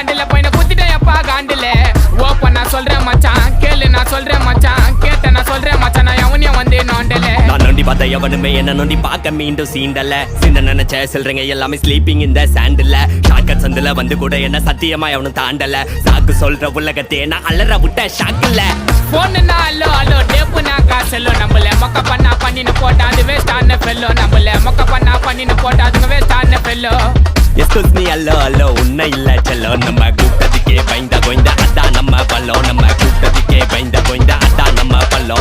handle போய் குத்திட்டேன் எப்பா காண்டில open நான் சொல்றேன் மச்சான் கேளு நான் சொல்றேன் மச்சான் கேட்ட நான் சொல்றேன் மச்சான் நான் எவனையும் வந்து நோண்டல நான் நோண்டி பார்த்த எவனுமே என்ன நோண்டி பார்க்க மீண்டும் சீண்டல சின்ன நினைச்ச சொல்றீங்க எல்லாமே ஸ்லீப்பிங் இந்த சாண்டில் ஷாக்கர் சந்தில வந்து கூட என்ன சத்தியமா எவனும் தாண்டல சாக்கு சொல்ற உலகத்தே நான் அலற விட்ட ஷாக்கில்ல போனுனா அல்லோ அல்லோ டேப்புனா காசெல்லோ நம்மள மொக்க பண்ணா பண்ணின்னு போட்டா அது வேஸ்ட் ஆன ஃபெல்லோ நம்மள மொக்க பண்ணா பண்ணின்னு போட்டா அதுங்க வேஸ்ட் ஆன ஃபெல்லோ எஸ்கூஸ் மீ அல்லோ அல்லோ உன்னை இல்ல செல்லோ நம்ம கூட்டத்துக்கே பயந்த கோய்ந்த அதான் நம்ம பல்லோ நம்ம கூட்டத்துக்கே பயந்த கோய்ந்த அதான் நம்ம பல்லோ